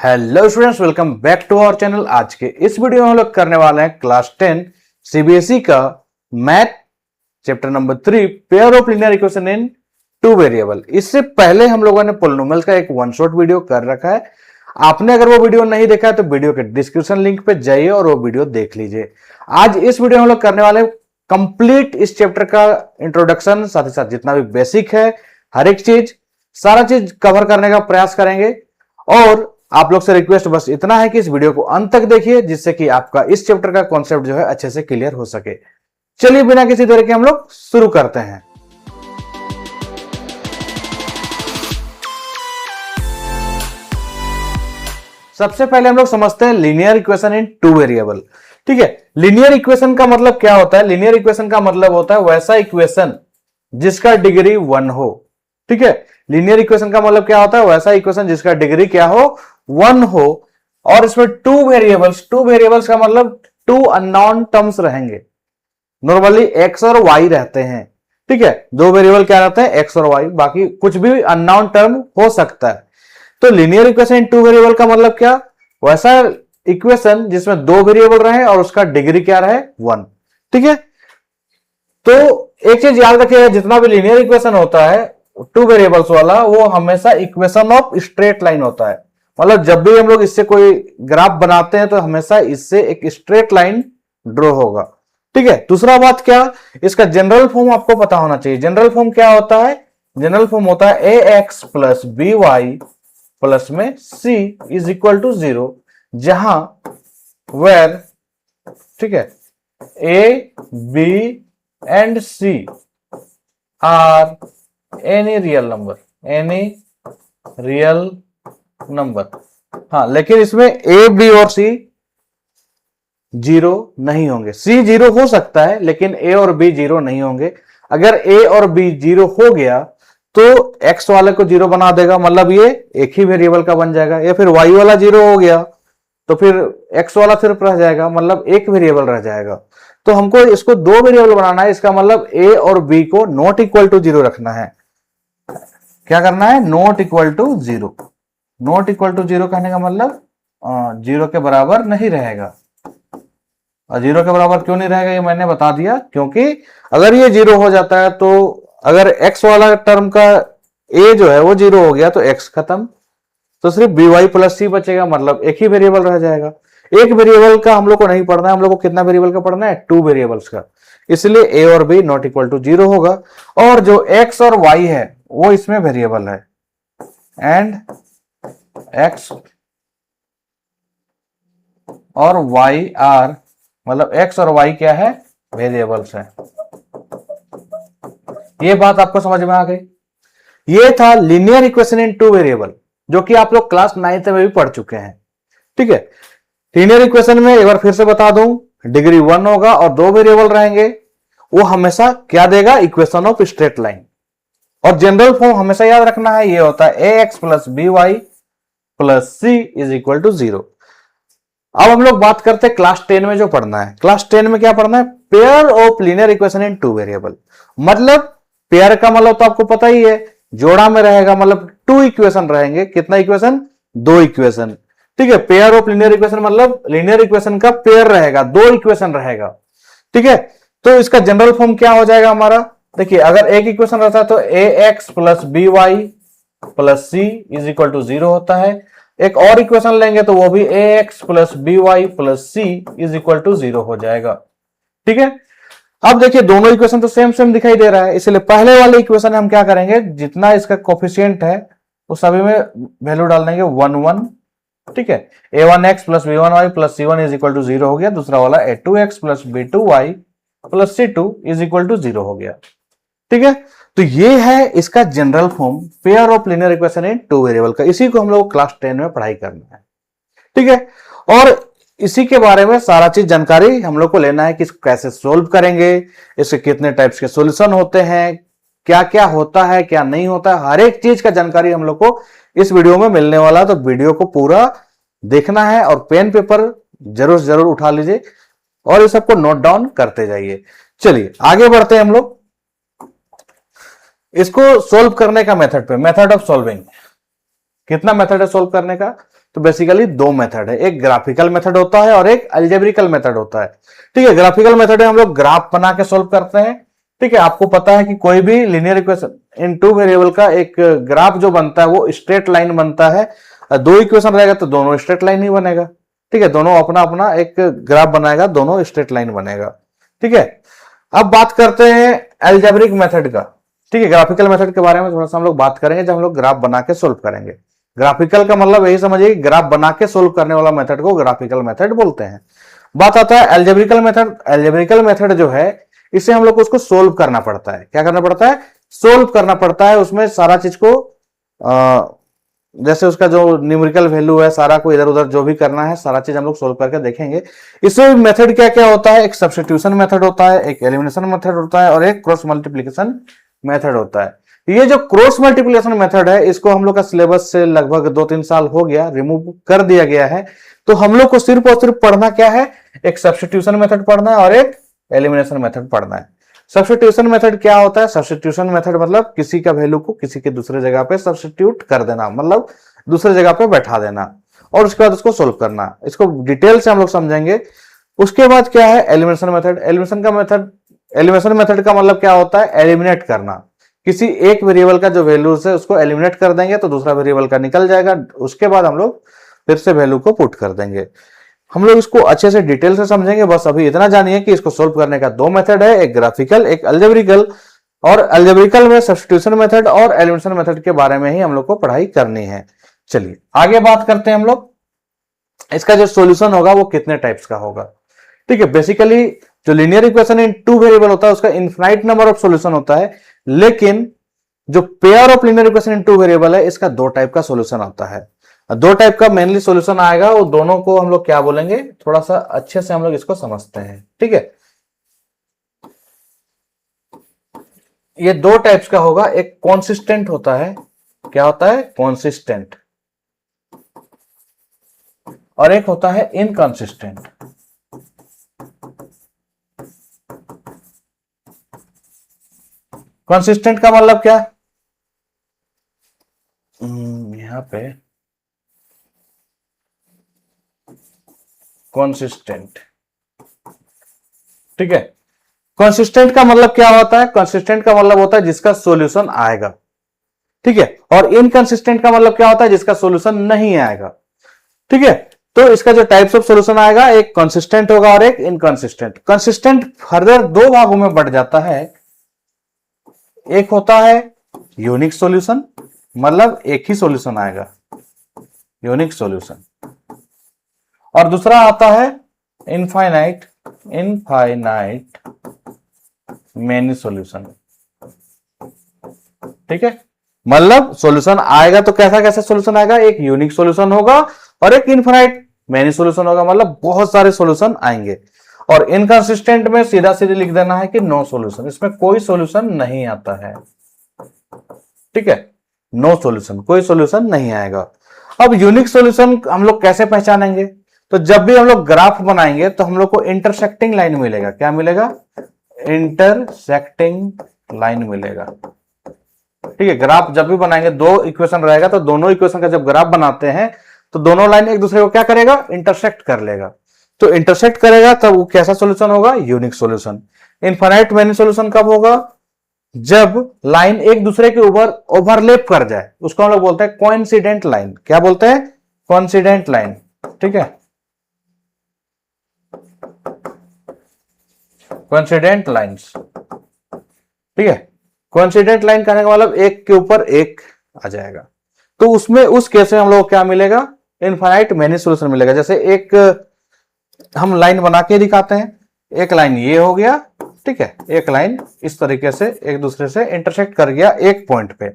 Hello students, welcome back to our channel. आज के इस वीडियो में हम लोग करने वाले हैं क्लास 10 सीबीएसई का math chapter number 3 pair of linear equation in two variable. इससे पहले हम लोगों ने पोलिनोमियल का एक वन शॉट वीडियो कर रखा है। आपने अगर वो वीडियो नहीं देखा है तो वीडियो के डिस्क्रिप्शन लिंक पे जाइए और वो वीडियो देख लीजिए। आज इस वीडियो में हम लोग करने वाले कंप्लीट इस चैप्टर का इंट्रोडक्शन, साथ ही साथ जितना भी बेसिक है हर एक चीज सारा चीज कवर करने का प्रयास करेंगे। और आप लोग से रिक्वेस्ट बस इतना है कि इस वीडियो को अंत तक देखिए, जिससे कि आपका इस चैप्टर का कॉन्सेप्ट जो है अच्छे से क्लियर हो सके। चलिए बिना किसी देर के हम लोग शुरू करते हैं। सबसे पहले हम लोग समझते हैं linear equation in two variable. ठीक है, लीनियर इक्वेशन का मतलब क्या होता है? लीनियर इक्वेशन का मतलब होता है वैसा इक्वेशन जिसका डिग्री 1 हो। ठीक है, लीनियर इक्वेशन का मतलब क्या होता है? वैसा इक्वेशन जिसका डिग्री क्या हो? 1 हो। और इसमें टू वेरिएबल्स का मतलब टू अननोन टर्म्स रहेंगे। नॉर्मली एक्स और वाई रहते हैं। ठीक है, दो वेरिएबल क्या रहते हैं? एक्स और वाई, बाकी कुछ भी अननोन टर्म हो सकता है। तो linear equation in two variable का मतलब क्या? वैसा इक्वेशन जिसमें दो वेरिएबल रहे और उसका डिग्री क्या रहे? 1। ठीक है, तो एक चीज याद रखिएगा, जितना भी लीनियर इक्वेशन होता है टू वेरिएबल्स वाला, वो हमेशा इक्वेशन ऑफ स्ट्रेट लाइन होता है। मतलब जब भी हम लोग इससे कोई ग्राफ बनाते हैं तो हमेशा इससे एक स्ट्रेट लाइन ड्रॉ होगा। ठीक है, दूसरा बात क्या, इसका जनरल फॉर्म आपको पता होना चाहिए। जनरल फॉर्म क्या होता है? जनरल फॉर्म होता है A X plus B Y plus में सी इज इक्वल टू 0, जहां वेर, ठीक है, A B and C are any real number. हाँ, लेकिन इसमें ए बी और सी 0 नहीं होंगे। सी 0 हो सकता है लेकिन ए और बी 0 नहीं होंगे। अगर ए और बी 0 हो गया तो एक्स वाले को 0 बना देगा, मतलब ये एक ही वेरिएबल का बन जाएगा। या फिर वाई वाला 0 हो गया तो फिर एक्स वाला सिर्फ रह जाएगा, मतलब एक वेरिएबल रह जाएगा। तो हमको इसको दो वेरिएबल बनाना है। इसका मतलब ए और बी को नॉट इक्वल टू 0 रखना है। क्या करना है? Not equal to 0। Not equal to 0 कहने का मतलब 0 के बराबर नहीं रहेगा। और 0 के बराबर क्यों नहीं रहेगा ये मैंने बता दिया, क्योंकि अगर ये 0 हो जाता है तो अगर x वाला टर्म का a जो है वो 0 हो गया तो x खत्म, तो सिर्फ बी वाई प्लस सी बचेगा, मतलब एक ही वेरिएबल रह जाएगा। एक वेरिएबल का हम लोग को नहीं पढ़ना है, हम लोग को कितना वेरिएबल का पढ़ना है? टू वेरिएबल्स का। इसलिए a और b नॉट इक्वल टू 0 होगा। और जो x और y है वो इसमें वेरिएबल है, एंड x और y आर, मतलब x और y क्या है? वेरिएबल्स है। ये बात आपको समझ में आ गई? ये था linear equation in two variable, जो कि आप लोग क्लास 9th में भी पढ़ चुके हैं। ठीक है, लीनियर इक्वेशन में एक बार फिर से बता दूं, डिग्री 1 होगा और दो वेरिएबल रहेंगे। वो हमेशा क्या देगा? Equation of straight line. और जनरल फॉर्म हमेशा याद रखना है, ये होता है A X plus B Y plus C is equal to 0। अब हम लोग बात करते हैं क्लास 10 में जो पढ़ना है। क्लास 10 में क्या पढ़ना है? Pair of linear equation in two variable. मतलब पेयर का मतलब तो आपको पता ही है, जोड़ा में रहेगा, मतलब टू इक्वेशन रहेंगे। कितना इक्वेशन? दो इक्वेशन। ठीक है, पेयर ऑफ लीनियर इक्वेशन मतलब लीनियर इक्वेशन का पेयर रहेगा, दो इक्वेशन रहेगा। ठीक है, तो इसका जनरल फॉर्म क्या हो जाएगा हमारा? देखिए, अगर एक इक्वेशन रहता है तो A X plus B Y plus C is equal to 0 होता है। एक और इक्वेशन लेंगे तो वो भी A X plus B Y plus C is equal to 0 हो जाएगा। ठीक है, अब देखिए दोनों इक्वेशन तो सेम सेम दिखाई दे रहा है, इसलिए पहले वाले इक्वेशन हम क्या करेंगे? जितना इसका कोफिशिएंट है वो सभी में वैल्यू डाल देंगे 1 1। ठीक है, a1x plus b1y plus c1 is equal to 0 हो गया। दूसरा वाला a2x plus b2y plus c2 is equal to 0 हो गया। ठीक है, तो ये है इसका general form pair of linear equation in two variable का। इसी को हम लोग क्लास 10 में पढ़ाई करना है। ठीक है, और इसी के बारे में सारा चीज जानकारी हम लोग को लेना है कि इसको कैसे सोल्व करेंगे, इसके कितने टाइप्स के सॉल्यूशन होते हैं, क्या क्या होता है, क्या नहीं होता है, हर एक चीज का जानकारी हम लोग को इस वीडियो में मिलने वाला है। तो वीडियो को पूरा देखना है और पेन पेपर जरूर उठा लीजिए और इस सबको नोट डाउन करते जाइए। चलिए आगे बढ़ते हैं हम लोग इसको सोल्व करने का मेथड पे। मेथड ऑफ सॉल्विंग, कितना मेथड है सोल्व करने का? तो बेसिकली दो मेथड है, एक ग्राफिकल मेथड होता है और एक अलजेब्रिकल मेथड होता है। ठीक है, ग्राफिकल मेथड में हम लोग ग्राफ बना के सोल्व करते हैं। ठीक है, आपको पता है कि कोई भी linear equation in two variable का एक ग्राफ जो बनता है वो स्ट्रेट लाइन बनता है। दो इक्वेशन रहेगा तो दोनों स्ट्रेट लाइन ही बनेगा। ठीक है, दोनों अपना अपना एक ग्राफ बनाएगा, दोनों स्ट्रेट लाइन बनेगा। ठीक है, अब बात करते हैं अलजेब्रिक मेथड का। ठीक है, ग्राफिकल मेथड के बारे में थोड़ा सा हम लोग बात करेंगे जब हम लोग ग्राफ बना के सोल्व करेंगे। ग्राफिकल का मतलब यही समझिए कि ग्राफ बना के सोल्व करने वाला मेथड को ग्राफिकल मेथड बोलते हैं। बात आता है अलजेब्रिकल मेथड। अलजेब्रिकल मेथड जो है इसे हम लोग को उसको सोल्व करना पड़ता है। क्या करना पड़ता है? सोल्व करना पड़ता है। उसमें सारा चीज को जैसे उसका जो न्यूमेरिकल वैल्यू है सारा को इधर उधर जो भी करना है सारा चीज हम लोग सोल्व करके देखेंगे। इसमें मेथड क्या क्या होता है? एक सब्स्टिट्यूशन मेथड होता है, एक एलिमिनेशन मेथड होता है और एक क्रॉस मल्टीप्लिकेशन मेथड होता है। ये जो क्रॉस मल्टीप्लिकेशन मेथड है इसको हम लोग का सिलेबस से लगभग 2-3 साल हो गया रिमूव कर दिया गया है। तो हम लोग को सिर्फ और सिर्फ पढ़ना क्या है? एक सब्स्टिट्यूशन मेथड पढ़ना है और एक एलिमिनेशन मेथड पढ़ना है। सब्स्टिट्यूशन मेथड क्या होता है? सब्स्टिट्यूशन मेथड मतलब किसी का वैल्यू को किसी के दूसरे जगह पे सब्स्टिट्यूट कर देना, मतलब दूसरे जगह पे बैठा देना और उसके बाद उसको सोल्व करना। इसको डिटेल से हम लोग समझेंगे। उसके बाद क्या है? Elimination method. एलिमिनेशन मेथड का मतलब क्या होता है? एलिमिनेट करना। किसी एक वेरिएबल का जो वैल्यूज है उसको एलिमिनेट कर देंगे तो दूसरा वेरिएबल का निकल जाएगा। उसके बाद हम लोग फिर से वैल्यू को पुट कर देंगे। हम लोग इसको अच्छे से डिटेल से समझेंगे। बस अभी इतना जानिए कि इसको सोल्व करने का दो मेथड है, एक ग्राफिकल एक अलजेब्रिकल। और अलजेब्रिकल में सब्स्टिट्यूशन मेथड और एलिमिनेशन मेथड के बारे में ही हम लोग को पढ़ाई करनी है। चलिए आगे बात करते हैं हम लोग। इसका जो सॉल्यूशन होगा वो कितने टाइप्स का होगा? ठीक है, बेसिकली जो linear equation in two variable होता है उसका इनफाइनाइट नंबर ऑफ सॉल्यूशन होता है, लेकिन जो pair of linear equation in two variable है इसका दो टाइप का सॉल्यूशन आता है। दो टाइप का मेनली सॉल्यूशन आएगा, वो दोनों को हम लोग क्या बोलेंगे थोड़ा सा अच्छे से हम लोग इसको समझते हैं। ठीक है, ये दो टाइप्स का होगा। एक कॉन्सिस्टेंट होता है, क्या होता है? कॉन्सिस्टेंट। और एक होता है इनकंसिस्टेंट। कंसिस्टेंट का मतलब क्या? यहां पे कंसिस्टेंट। ठीक है, कंसिस्टेंट का मतलब क्या होता है? कंसिस्टेंट का मतलब होता है जिसका सॉल्यूशन आएगा। ठीक है, और इनकंसिस्टेंट का मतलब क्या होता है? जिसका सॉल्यूशन नहीं आएगा। ठीक है, तो इसका जो टाइप्स ऑफ सॉल्यूशन आएगा एक कंसिस्टेंट होगा और एक इनकंसिस्टेंट। कंसिस्टेंट फर्दर दो भागों में बढ़ जाता है। एक होता है यूनिक सॉल्यूशन, मतलब एक ही सॉल्यूशन आएगा, यूनिक सॉल्यूशन। और दूसरा आता है इनफाइनाइट मेनी सॉल्यूशन। ठीक है, मतलब सॉल्यूशन आएगा तो कैसा कैसा सॉल्यूशन आएगा? एक यूनिक सॉल्यूशन होगा और एक इनफाइनाइट मेनी सॉल्यूशन होगा, मतलब बहुत सारे सॉल्यूशन आएंगे। और इनकंसिस्टेंट में सीधा सीधे लिख देना है कि नो सॉल्यूशन, इसमें कोई सॉल्यूशन नहीं आता है। ठीक है, नो सॉल्यूशन, कोई सॉल्यूशन नहीं आएगा। अब यूनिक सॉल्यूशन हम लोग कैसे पहचानेंगे? तो जब भी हम लोग ग्राफ बनाएंगे तो हम लोग को इंटरसेक्टिंग लाइन मिलेगा। क्या मिलेगा? इंटरसेक्टिंग लाइन मिलेगा। ठीक है, ग्राफ जब भी बनाएंगे दो इक्वेशन रहेगा तो दोनों इक्वेशन का जब ग्राफ बनाते हैं तो दोनों लाइन एक दूसरे को क्या करेगा? इंटरसेक्ट कर लेगा। तो इंटरसेक्ट करेगा तब वो कैसा सॉल्यूशन होगा? Unique solution. Infinite many solution कब होगा? जब लाइन एक दूसरे के ऊपर ओवरलैप कर जाए, उसको हम लोग बोलते हैं कोइंसिडेंट लाइन। क्या बोलते हैं? Coincident line. ठीक है, कोइंसिडेंट लाइंस। ठीक है, कोइंसिडेंट लाइन कहने का मतलब एक के ऊपर एक आ जाएगा। तो उसमें उस केस में हम लोग क्या मिलेगा? इनफाइनाइट मेनी सॉल्यूशन मिलेगा। जैसे एक हम लाइन बना के दिखाते हैं, एक लाइन ये हो गया। ठीक है, एक लाइन इस तरीके से एक दूसरे से इंटरसेक्ट कर गया एक पॉइंट पे।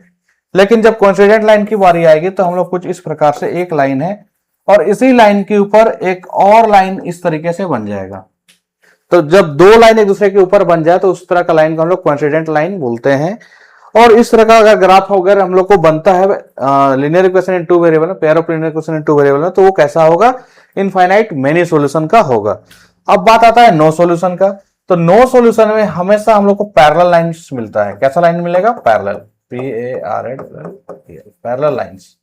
लेकिन जब कोइंसिडेंट लाइन की बारी आएगी तो हम लोग कुछ इस प्रकार से एक लाइन है और इसी लाइन के ऊपर एक और लाइन इस तरीके से बन जाएगा। तो जब दो लाइन एक दूसरे के ऊपर बन जाए तो उस तरह का लाइन को हम लोग कोइंसिडेंट लाइन बोलते हैं। और इस तरह का अगर ग्राफ वगैरह हम लोग को बनता है linear equation in two variable, pair of linear equation in two variable में, तो वो कैसा होगा? इनफाइनाइट मेनी सॉल्यूशन का होगा। अब बात आता है नो सॉल्यूशन का। तो नो सॉल्यूशन में हमेशा हम लोग को पैरेलल लाइंस मिलता है। कैसा लाइन मिलेगा? Parallel, parallel lines.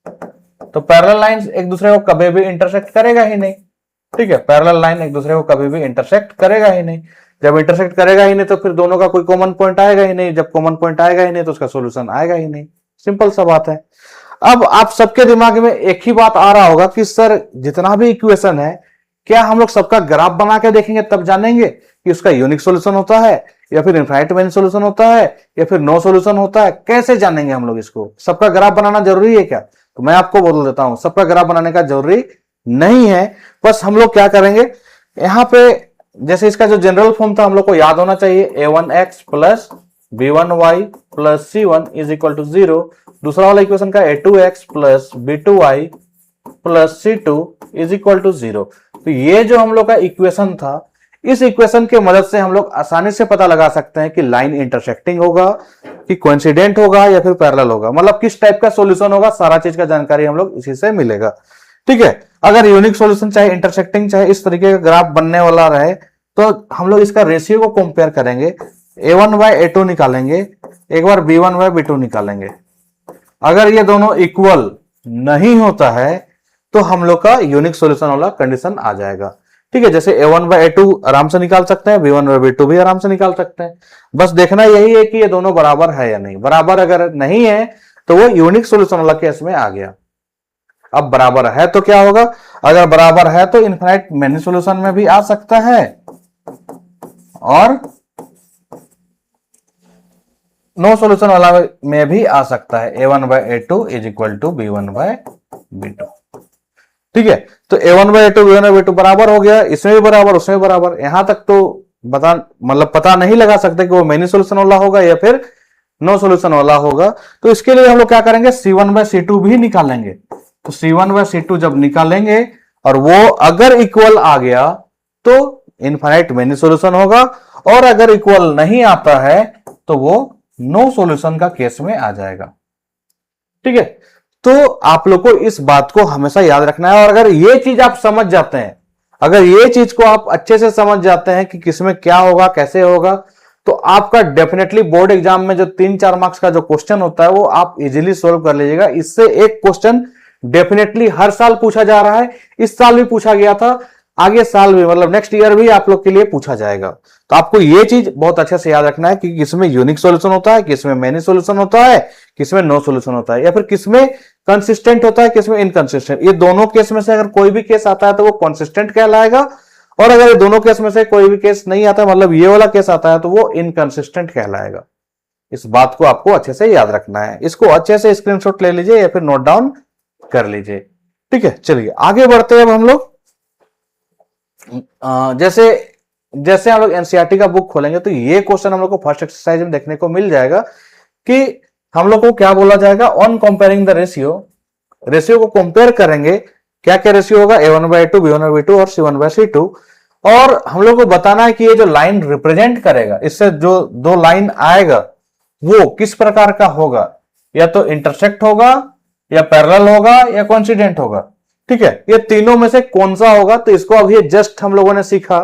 तो पैरेलल लाइंस एक दूसरे को कभी भी इंटरसेक्ट करेगा ही नहीं। ठीक है, पैरेलल लाइन एक दूसरे को कभी भी इंटरसेक्ट करेगा ही नहीं। जब इंटरसेक्ट करेगा ही नहीं तो फिर दोनों का कोई कॉमन पॉइंट आएगा ही नहीं। जब कॉमन पॉइंट आएगा ही नहीं तो उसका सॉल्यूशन आएगा ही नहीं। सिंपल सा बात है। अब आप सबके दिमाग में एक ही बात आ रहा होगा कि सर जितना भी इक्वेशन है, क्या हम लोग सबका ग्राफ बना के देखेंगे तब जानेंगे कि उसका यूनिक सॉल्यूशन होता है या फिर इनफाइनाइट मेनी सॉल्यूशन होता है या फिर नो सॉल्यूशन होता है? कैसे जानेंगे हम लोग इसको? सबका ग्राफ बनाना जरूरी है क्या? तो मैं आपको बोल देता हूं, सबका ग्राफ बनाने का जरूरी नहीं है। बस हम लोग क्या करेंगे, यहां पे जैसे इसका जो जनरल फॉर्म था हम लोग को याद होना चाहिए, a1x plus b1y plus c1 is equal to 0। दूसरा वाला इक्वेशन का a2x plus b2y plus c2 is equal to 0। तो ये जो हम लोग का इक्वेशन था, इस इक्वेशन के मदद से हम लोग आसानी से पता लगा सकते हैं कि लाइन इंटरसेक्टिंग होगा, कि कोइंसिडेंट होगा या फिर पैरेलल होगा, मतलब किस टाइप का सॉल्यूशन होगा। सारा चीज का जानकारी हम लोग इसी से मिलेगा। ठीक है, अगर यूनिक सॉल्यूशन चाहे इंटरसेक्टिंग चाहे इस तरीके का ग्राफ बनने वाला रहे तो हम लोग इसका रेशियो को कंपेयर करेंगे, a1 बाय a2 निकालेंगे, एक बार b1 बाय b2 निकालेंगे। अगर ये दोनों इक्वल नहीं होता है तो हम लोग का यूनिक सॉल्यूशन वाला कंडीशन आ जाएगा। ठीक है, जैसे a1 बाय a2 आराम से निकाल सकते हैं, b1 बाय b2 भी आराम से निकाल सकते हैं। बस देखना यही है कि ये दोनों बराबर है या नहीं। बराबर अगर नहीं है तो वो यूनिक सॉल्यूशन वाला केस में आ गया। अब बराबर है तो क्या होगा, अगर बराबर है तो इनफाइनाइट मेनी सॉल्यूशन में भी आ सकता है और नो सॉल्यूशन वाला में भी आ सकता है। a1 by a2 is equal to b1 by b2। ठीक है, तो a1 by a2 b1 by b2 बराबर हो गया, इसमें भी बराबर उसमें भी बराबर। यहां तक तो पता नहीं लगा सकते कि वो मेनी सॉल्यूशन वाला होगा या फिर नो सॉल्यूशन वाला होगा। तो इसके लिए हम लोग क्या करेंगे, c1 बाय c2 भी निकालेंगे। तो c1 बाय c2 जब निकालेंगे और वो अगर इक्वल आ गया तो इनफाइनाइट मेनी सॉल्यूशन होगा, और अगर इक्वल नहीं आता है तो वो नो सॉल्यूशन का केस में आ जाएगा। ठीक है, तो आप लोग को इस बात को हमेशा याद रखना है। और अगर ये चीज आप समझ जाते हैं, अगर ये चीज को आप अच्छे से समझ जाते हैं कि किसमें क्या होगा कैसे होगा, तो आपका डेफिनेटली बोर्ड एग्जाम में जो 3-4 मार्क्स का जो क्वेश्चन होता है वो आप इजीली सोल्व कर लीजिएगा। इससे एक क्वेश्चन डेफिनेटली हर साल पूछा जा रहा है, इस साल भी पूछा गया था, आगे साल भी मतलब नेक्स्ट ईयर भी आप लोग के लिए पूछा जाएगा। तो आपको ये चीज बहुत अच्छे से याद रखना है कि किसमें यूनिक सॉल्यूशन होता है, किसमें मेनी सॉल्यूशन होता है, किसमें नो सॉल्यूशन होता है, या फिर किसमें कंसिस्टेंट होता है, किसमें इनकंसिस्टेंट। ये दोनों केस में से अगर कोई भी केस आता है तो वो कंसिस्टेंट कहलाएगा, और अगर ये दोनों केस में से कोई भी केस नहीं आता, मतलब ये वाला केस आता है, तो वो इनकंसिस्टेंट कहलाएगा। इस बात को आपको अच्छे से याद रखना है। इसको अच्छे से स्क्रीनशॉट ले लीजिए या फिर नोट डाउन कर लीजिए। ठीक है, चलिए आगे बढ़ते हैं। अब हम लोग जैसे जैसे हम लोग एनसीईआरटी का बुक खोलेंगे तो ये क्वेश्चन हम लोग को फर्स्ट एक्सरसाइज में देखने को मिल जाएगा कि हम लोग को क्या बोला जाएगा, on comparing the ratio. Ratio को कंपेयर करेंगे, क्या क्या रेशियो होगा, a1 by a2 b1 by b2 और c1 बाय c2। और हम लोग को बताना है कि ये जो लाइन रिप्रेजेंट करेगा, इससे जो दो लाइन आएगा वो किस प्रकार का होगा, या तो इंटरसेक्ट होगा या पैरेलल होगा या कोइंसिडेंट होगा। ठीक है, ये तीनों में से कौन सा होगा, तो इसको अभी जस्ट हम लोगों ने सीखा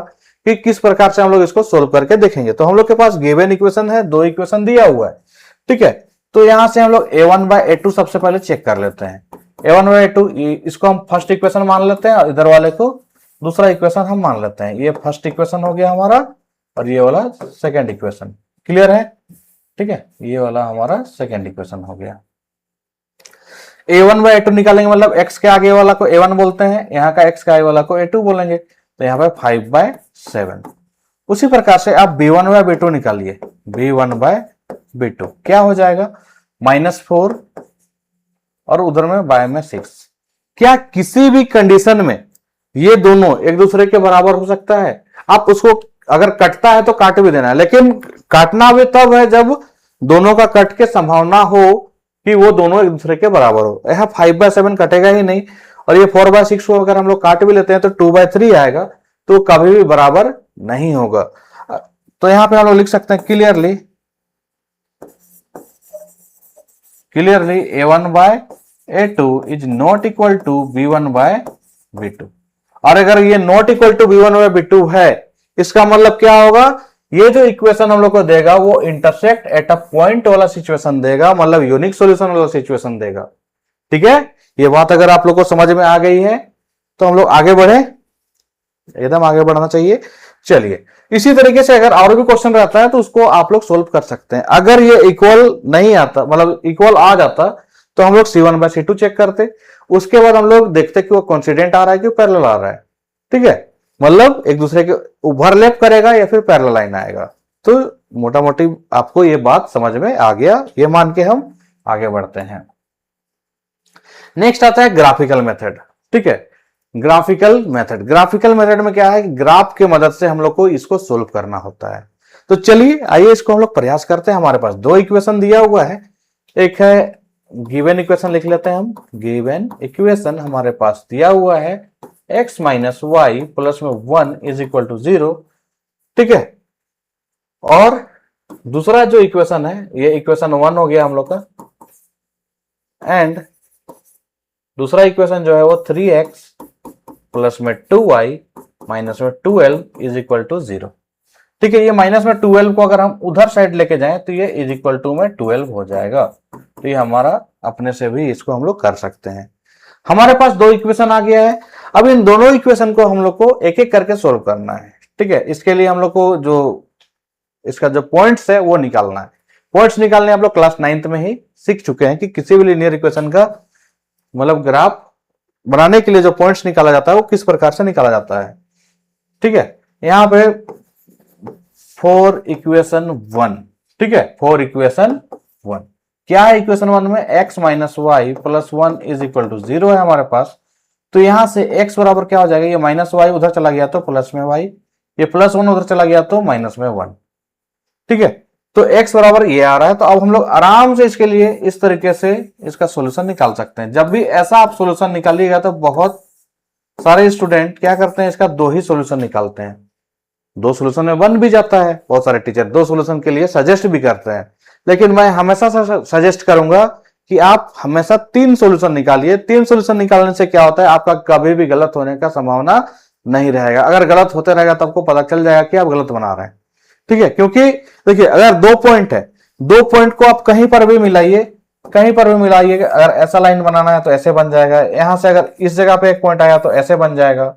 कि किस प्रकार से हम लोग इसको सोल्व करके देखेंगे। तो हम लोग के पास गिवन इक्वेशन है, 2 इक्वेशन दिया हुआ है। ठीक है, तो यहां से हम लोग a1 बाय a2 सबसे पहले चेक कर लेते हैं। a1 बाय a2 इसको हम फर्स्ट इक्वेशन मान लेते हैं और इधर वाले को दूसरा इक्वेशन हम मान लेते हैं। ये फर्स्ट इक्वेशन हो गया हमारा और ये वाला सेकेंड इक्वेशन। क्लियर है? ठीक है, ये वाला हमारा सेकेंड इक्वेशन हो गया। a1 बाय a2 निकालेंगे, मतलब x के आगे वाला को a1 बोलते हैं, यहाँ का x के आगे वाला को a2 बोलेंगे, तो यहाँ पे 5 बाय 7। उसी प्रकार से आप b1 बाय b2 निकालिए, b1 बाय b2 क्या हो जाएगा, -4 और उधर में बाय में 6। क्या किसी भी कंडीशन में ये दोनों एक दूसरे के बराबर हो सकता है? आप उसको अगर कटता है तो काट भी देना है, लेकिन काटना भी तब है जब दोनों का कट के संभावना हो कि वो दोनों एक दूसरे के बराबर हो। यहाँ 5 बाय 7 कटेगा ही नहीं, और ये 4 बाय 6 को अगर हम लोग काट भी लेते हैं तो 2 बाय 3 आएगा, तो कभी भी बराबर नहीं होगा। तो यहां पे हम लोग लिख सकते हैं clearly a1 by a2 is not equal to b1 by b2। और अगर ये not equal to b1 by b2 है, इसका मतलब क्या होगा, ये जो इक्वेशन हम लोग को देगा वो इंटरसेक्ट एट अ पॉइंट वाला सिचुएशन देगा, मतलब यूनिक सॉल्यूशन वाला सिचुएशन देगा। ठीक है, ये बात अगर आप लोग को समझ में आ गई है तो हम लोग आगे बढ़े, एकदम आगे बढ़ना चाहिए। चलिए, इसी तरीके से अगर और भी क्वेश्चन रहता है तो उसको आप लोग सोल्व कर सकते हैं। अगर ये इक्वल नहीं आता, मतलब इक्वल आ जाता, तो हम लोग C1/C2 चेक करते, उसके बाद हम लोग देखते कि वो कॉन्सिडेंट आ रहा है कि पैरेलल आ रहा है। ठीक है, मतलब एक दूसरे के ओवरलैप करेगा या फिर पैरेलल लाइन आएगा। तो मोटा मोटी आपको ये बात समझ में आ गया, ये मान के हम आगे बढ़ते हैं। नेक्स्ट आता है ग्राफिकल मेथड। ठीक है, ग्राफिकल मेथड में क्या है, ग्राफ के मदद से हम लोग को इसको सोल्व करना होता है। तो चलिए आइए इसको हम लोग प्रयास करते हैं। हमारे पास दो इक्वेशन दिया हुआ है, एक है गिवन इक्वेशन, लिख लेते हैं हम। गिवन इक्वेशन हमारे पास दिया हुआ है x माइनस वाई प्लस में 1 इज इक्वल टू 0। ठीक है, और दूसरा जो इक्वेशन है, ये इक्वेशन 1 हो गया हम लोग का, एंड दूसरा इक्वेशन जो है वो 3x प्लस में 2y माइनस में 12 इज इक्वल टू 0। ठीक है, ये माइनस में 12 को अगर हम उधर साइड लेके जाएं तो ये इज इक्वल टू में 12 हो जाएगा। तो ये हमारा अपने से भी इसको हम लोग कर सकते हैं। हमारे पास दो इक्वेशन आ गया है। अब इन दोनों इक्वेशन को हम लोग को एक एक करके सोल्व करना है। ठीक है, इसके लिए हम लोग को जो इसका जो पॉइंट्स है वो निकालना है। पॉइंट्स निकालने हम लोग क्लास 9th में ही सीख चुके हैं कि किसी भी लीनियर इक्वेशन का मतलब ग्राफ बनाने के लिए जो पॉइंट्स निकाला जाता है वो किस प्रकार से निकाला जाता है। ठीक है, यहां पे फॉर इक्वेशन 1, ठीक है, फॉर इक्वेशन 1 क्या है, इक्वेशन 1 में x minus y plus 1 is equal to 0 है हमारे पास। तो यहां से x बराबर क्या हो जाएगा, ये माइनस वाई उधर चला गया तो प्लस में y, ये प्लस 1 उधर चला गया तो माइनस में 1। ठीक है, तो x बराबर ये आ रहा है। तो अब हम लोग आराम से इसके लिए इस तरीके से इसका सॉल्यूशन निकाल सकते हैं। जब भी ऐसा आप सॉल्यूशन निकालिएगा तो बहुत सारे स्टूडेंट क्या करते हैं, इसका दो ही सॉल्यूशन निकालते हैं, दो सॉल्यूशन में बन भी जाता है। बहुत सारे टीचर दो सॉल्यूशन के लिए सजेस्ट भी करते हैं, लेकिन मैं हमेशा सजेस्ट करूंगा कि आप हमेशा 3 सॉल्यूशन निकालिए। 3 सॉल्यूशन निकालने से क्या होता है, आपका कभी भी गलत होने का संभावना नहीं रहेगा। अगर गलत होते रहेगा तो आपको पता चल जाएगा कि आप गलत बना रहे हैं। ठीक है, क्योंकि देखिए अगर 2 पॉइंट है, 2 पॉइंट को आप कहीं पर भी मिलाइए, कहीं पर भी मिलाइए, अगर ऐसा लाइन बनाना है तो ऐसे बन जाएगा, यहां से अगर इस जगह पे एक पॉइंट आया तो ऐसे बन जाएगा,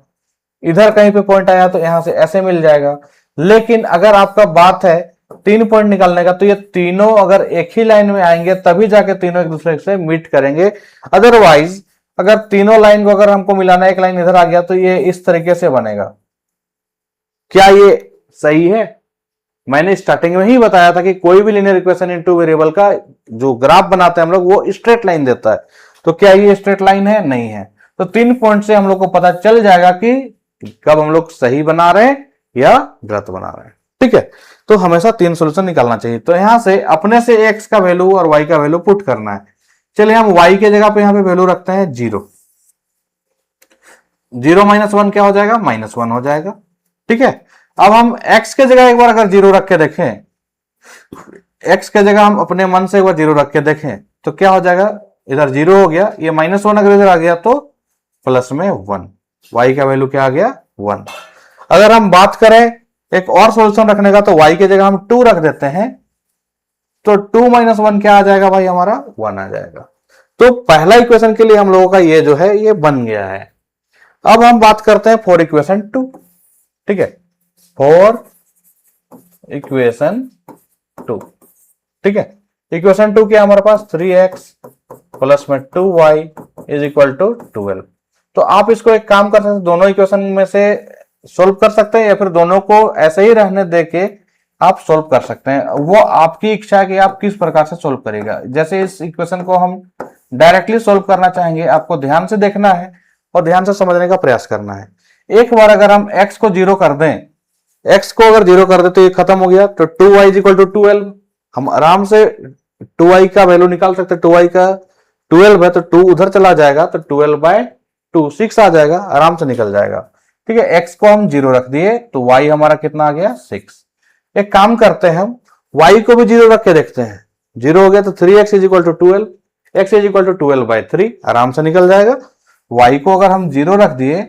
इधर कहीं पे पॉइंट आया तो यहां से ऐसे मिल जाएगा। लेकिन अगर आपका बात है 3 पॉइंट निकालने का, तो ये तीनों अगर एक ही लाइन में आएंगे तभी जाके तीनों एक दूसरे से मीट करेंगे। अदरवाइज अगर तीनों लाइन को अगर हमको मिलाना, एक लाइन इधर आ गया तो ये इस तरीके से बनेगा। क्या ये सही है? मैंने स्टार्टिंग में ही बताया था कि कोई भी लीनियर इक्वेशन इन 2 वेरिएबल का जो ग्राफ बनाते हैं हम लोग, वो स्ट्रेट लाइन देता है। तो क्या ये स्ट्रेट लाइन है? नहीं है। तो 3 पॉइंट से हम लोग को पता चल जाएगा कि कब हम लोग सही बना रहे हैं या गलत बना रहे हैं। ठीक है, तो हमेशा 3 सॉल्यूशन निकालना चाहिए। तो यहां से अपने से x का वैल्यू और y का वैल्यू पुट करना है। चलिए हम y के जगह पे यहां पे वैल्यू रखते हैं 0। 0 माइनस 1 क्या हो जाएगा? -1 हो जाएगा। ठीक है, अब हम x के जगह एक बार अगर 0 रख के देखें, x के जगह हम अपने मन से एक बार 0 रख के देखें तो क्या हो जाएगा, इधर 0 हो गया, ये -1 अगर इधर आ गया तो प्लस में 1, y का वैल्यू क्या आ गया? 1। अगर हम बात करें एक और सॉल्यूशन रखने का, तो y के जगह हम 2 रख देते हैं, तो 2 - 1 क्या आ जाएगा भाई? हमारा 1 आ जाएगा। तो पहला इक्वेशन के लिए हम लोगों का ये जो है ये बन गया है। अब हम बात करते हैं फॉर इक्वेशन 2। ठीक है, फॉर इक्वेशन 2। ठीक है, इक्वेशन 2 क्या हमारे पास? 3x प्लस में 2y इज इक्वल टू 12। तो आप इसको एक काम कर सकते हैं, दोनों इक्वेशन में से सोल्व कर सकते हैं या फिर दोनों को ऐसे ही रहने देके आप सोल्व कर सकते हैं। वो आपकी इच्छा है कि आप किस प्रकार से सोल्व करेगा। जैसे इस इक्वेशन को हम डायरेक्टली सोल्व करना चाहेंगे, आपको ध्यान से देखना है और ध्यान से समझने का प्रयास करना है। एक बार अगर हम x को 0 कर दें, x को अगर 0 कर दे तो ये खत्म हो गया। तो 2y इज इक्वल टू 12, हम आराम से 2y का वैल्यू निकाल सकते हैं। 2y का 12 है तो 2 उधर चला जाएगा तो 12/2 6 आ जाएगा, आराम से निकल जाएगा। ठीक है, x को हम 0 रख दिए तो y हमारा कितना आ गया? 6। एक काम करते हैं, हम y को भी 0 रख के देखते हैं। 0 हो गया तो 3x is equal to 12, x is equal to 12/3, आराम से निकल जाएगा। y को अगर हम 0 रख दिए